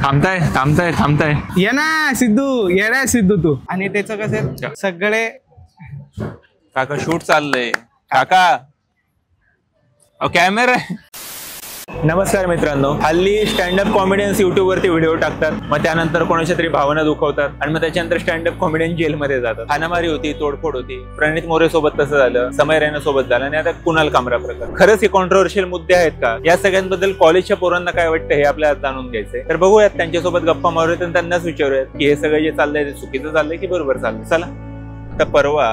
थांबताय ये ना सिद्धू, येणार सिद्धू तू. आणि त्याचं कसं सगळे काका शूट चाललंय काका कॅमेरा. नमस्कार मित्रांनो, हल्ली स्टँडअप कॉमेडियन्स युट्यूब वरती व्हिडिओ टाकतात, मग त्यानंतर कोणाच्या तरी भावना दुखवतात आणि मग त्याच्यानंतर स्टँडअप कॉमेडियन जेलमध्ये जातात. हाणामारी होती, तोडफोड होती. प्रणित मोरे सोबत तसं झालं, समय रैना सोबत झालं आणि आता कुणाल कामरा प्रकार. खरंच हे कॉन्ट्रोवर्शियल मुद्दे आहेत का? या सगळ्यांबद्दल कॉलेजच्या पोरांना काय वाटतं हे आपल्याला जाणून घ्यायचंय. तर बघूयात, त्यांच्यासोबत गप्पा मारूयात आणि त्यांनाच विचारूयात की हे सगळं जे चाललंय ते चुकीचं चाललंय की बरोबर चाललंय. चला. तर परवा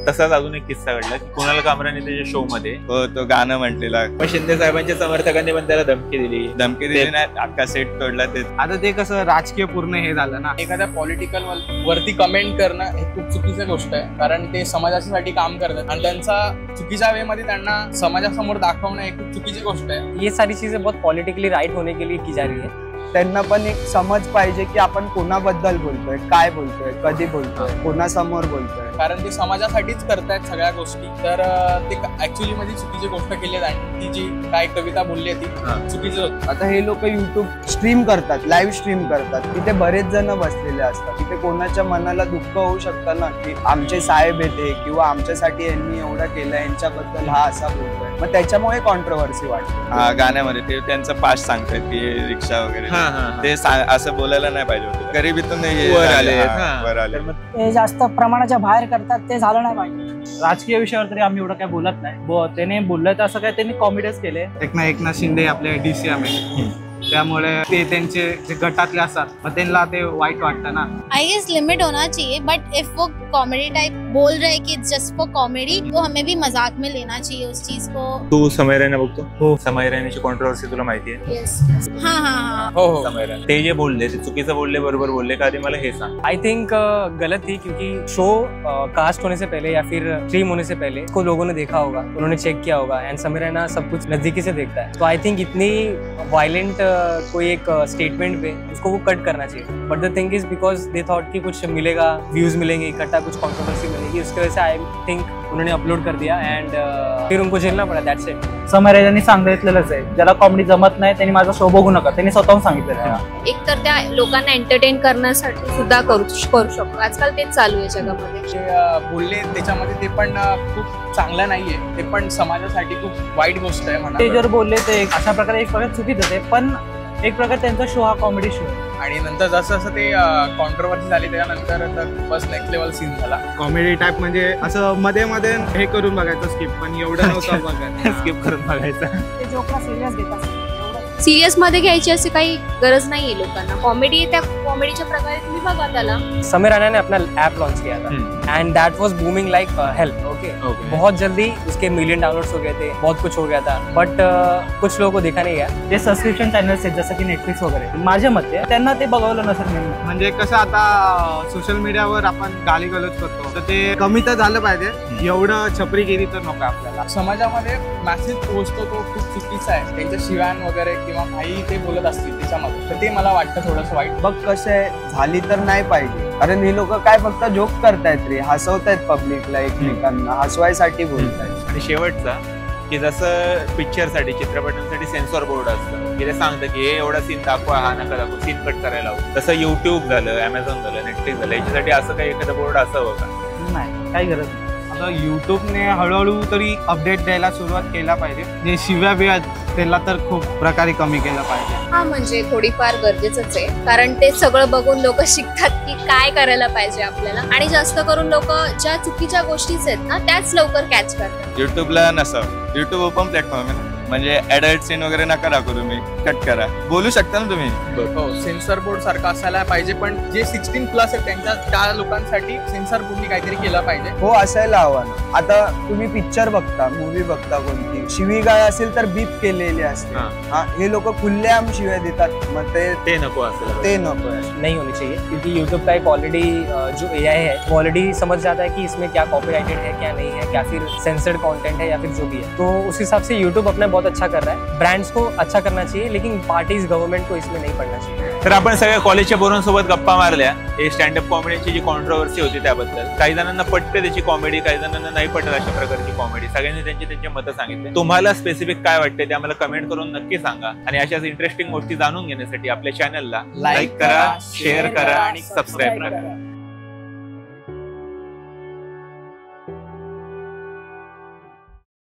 तसाच अजून एक किस्सा घडला की कुणाल कामराने त्याच्या शो मध्ये तो गाणं म्हटलेला, मग शिंदे साहेबांच्या समर्थकांनी पण त्याला धमकी दिली नाही, अख्खा सेट तोडला. ते आता ते कसं राजकीय पूर्ण हे झालं ना. एखाद्या पॉलिटिकल वरती कमेंट करणं हे खूप चुकीची गोष्ट आहे, कारण ते समाजासाठी काम करतात आणि त्यांचा चुकीच्या वे मध्ये त्यांना समाजासमोर दाखवणं हे खूप चुकीची गोष्ट आहे. ये सारी चीजें बहुत पॉलिटिकली राइट होने के लिए की जा रही है. त्यांना पण एक समज पाहिजे की आपण कोणाबद्दल बोलतोय, काय बोलतोय, कधी बोलतोय, कोणासमोर बोलतोय. कारण ते समाजासाठीच करतायत सगळ्या गोष्टी. तर ते ऍक्च्युअली मध्ये चुकीची गोष्ट केली आहे. ती जी काय कविता बोलली ती चुकीची होती. आता हे लोक युट्यूब स्ट्रीम करतात, लाईव्ह स्ट्रीम करतात. तिथे बरेच जण बसलेले असतात. तिथे कोणाच्या मनाला दुःख होऊ शकतं ना की आमचे साहेब येते किंवा आमच्यासाठी यांनी एवढं केलं, यांच्याबद्दल हा असा बोलतोय. मग त्याच्यामुळे कॉन्ट्रोवर्सी वाटते. गाण्यामध्ये ते त्यांचं पास्ट सांगतात की रिक्षा वगैरे ते असं बोलायला नाही पाहिजे होतं. गरिबीतून वर आले. ते जास्त प्रमाणाच्या बाहेर करतात, ते झालं नाही पाहिजे. राजकीय विषयावर तरी आम्ही एवढं काय बोलत नाही. त्याने बोललं तर असं काय त्यांनी कॉमेडीच केले. एकनाथ शिंदे आपले DCM आहे, त्यामुळे ते त्यांचे जे गटातले असतात मग त्यांना ते वाईट वाटतं ना. आई गेस लिमिट होना चाहिए, बट इफ वो कॉमेडी टाइप बोल रहे कि जस्ट फॉर कॉमेडी, तो हमें भी मजाक में लेना चाहिए उस चीज को. तू समय रैना बघतो? हो. समय रैनाची कॉन्ट्रोवर्सी तुला माहिती आहे? यस. हाँ. हो. समय रैना ते जे बोलले ते चुकीचं बोलले, बरोबर बोलले का आधी मला हे सांग. आई थिंक गलत थी, क्योंकि शो कास्ट होने से पहले या फिर स्ट्रीम होने से पहले को लोगों ने देखा होगा, उन्होंने चेक किया होगा. एंड समय रैना सब कुछ नजदीकी से देखता है. तो आई थिंक इतनी वायलेंट कोई एक स्टेटमेंट पे उसको वो कट करना चाहिए. But the thing is because they thought कि कुछ मिलेगा, व्यूज मिलेंगे इकट्ठा, कुछ कंट्रोवर्सी मिलेगी, उसकी वजह से आई थिंक उन्होंने अपलोड कर दिया एंड फिर उनको झेलना पड़ा. That's it. समय रैनांनी सांगितलेलंच आहे, ज्याला कॉमेडी जमत नाही त्यांनी माझा शो बघू नका. त्यांनी स्वतःहून सांगितलेलं आहे. एक तर त्या लोकांना एंटरटेन करण्यासाठी सुद्धा करू शकतो. आजकाल तेच चालू आहे जगामध्ये. जे बोलले त्याच्यामध्ये ते पण खूप चांगलं नाहीये, ते पण समाजासाठी खूप वाईट गोष्ट आहे म्हणा. ते जर बोलले ते अशा प्रकारे एक प्रकारे चुकीचं आहे, पण एक प्रकारे त्यांचा शो हा कॉमेडी शो आहे. आणि नंतर जसं जसं ते कॉन्ट्रोवर्सी झाली त्याच्यानंतर बस नेक्स्ट लेवल सीन झाला. कॉमेडी टाइप म्हणजे असं मध्ये मध्ये हे करून बघायचं स्किप, पण एवढं नव्हतं बघायचं. स्किप करून बघायचं. ते जोकला सिरियस घेतात. सिरियस मध्ये घ्यायची अशी काही गरज नाहीये लोकांना. कॉमेडी त्या कॉमेडीच्या प्रकारे तुम्ही बघा त्याला. समय रैना ने अपना ऐप लॉन्च किया था एंड दैट वाज बूमिंग लाइक हेल. ओके, बहुत जल्दी उसके मिलियन डाउनलोड्स हो गए थे, बहुत कुछ हो गया था. बट कुछ लोगों को देखा नहीं गया. जे सबस्क्रिप्शन चॅनल्स आहेत जसं की नेटफ्लिक्स वगैरे, माझ्या मते त्यांना ते बघावलं नसेल. म्हणजे कसं आता सोशल मीडियावर आपण गालीगलोच करतो, तर ते कमी तर झालं पाहिजे. एवढं छपरीगिरी तर नको आपल्याला. समाजामध्ये मॅसेज पोहोचतो तो खूप चुकीचा आहे. त्यांच्या शिव्यान वगैरे किंवा काही ते बोलत असतील त्याच्यामध्ये, तर ते मला वाटतं थोडंसं वाईट. बघ कसं आहे, झाली तर नाही पाहिजे. कारण हे लोक काय फक्त जोक करतायत रे, हसवतायत पब्लिकला, एकमेकांना हसवायसाठी बोलतायत. आणि शेवटचा की जसं पिक्चरसाठी, चित्रपटांसाठी सेन्सॉर बोर्ड असतं की ते सांगतं की हे एवढा सीन दाखवा, हा नका दाखवा, सीन कट करायला हवं. तसं युट्यूब झालं, अमेझॉन झालं, नेटफ्लिक्स झालं, याच्यासाठी असं काही एखादं बोर्ड असावं का? नाही, काही गरज नाही. आता युट्यूबने हळूहळू तरी अपडेट द्यायला सुरुवात केला पाहिजे. जे शिव्या बिव्या त्याला तर खूप प्रकारे कमी केलं पाहिजे. हा म्हणजे थोडीफार गरजेचंच आहे, कारण ते सगळं बघून लोक शिकतात की काय करायला पाहिजे आपल्याला. आणि जास्त करून लोक ज्या चुकीच्या गोष्टीच आहेत ना त्याच लवकर कॅच करतात. युट्यूबला नसावं. युट्यूब ओपन प्लॅटफॉर्म आहे, म्हणजे ऍडल्ट सीन वगैरे नका दाखवू, तुम्ही कट करा. बोलू शकता ना तुम्ही. हो, सेन्सर बोर्ड सारखं असायला पाहिजे, पण जे 16+ आहेत त्यांच्या त्या लोकांसाठी सेन्सर बोर्डनी काहीतरी केलं पाहिजे. हो, असायला हवं. आता तुम्ही पिक्चर बघता, मूवी बघता, कोणती शिवीगाळ असेल तर बीप केलेली असते. हे लोक खुल्लेआम शिव्या देतात, मग ते नको असेल, ते नको नहीं होनी चाहिए. क्योंकि यूट्यूब का एक ऑलरेडी जो AI है वो ऑलरेडी समझ जाता है कि इसमें क्या कॉपीराइटेड है, क्या नहीं है, क्या फिर सेंसर्ड कंटेंट है या फिर जो भी है. तो उस हिसाब से यूट्यूब अपना बहुत अच्छा कर रहा है. ब्रांड्स को अच्छा करना चाहिए, लेकिन पार्टीज, गवर्नमेंट को इसमें नहीं पड़ना चाहिए. तर आपण सगळ्या कॉलेजच्या पोरांसोबत गप्पा मारल्या हे स्टँडअप कॉमेडीची जी कॉन्ट्रोवर्सी होती त्याबद्दल. काही जणांना पटते त्याची कॉमेडी, काही जणांना नाही पटत अशा प्रकारची कॉमेडी. सगळ्यांनी त्यांचे मतं सांगितले. तुम्हाला स्पेसिफिक काय वाटते ते आम्हाला कमेंट करून नक्की सांगा. आणि अशाच इंटरेस्टिंग गोष्टी जाणून घेण्यासाठी आपल्या चॅनलला लाईक करा, शेअर करा आणि सबस्क्राईब करा.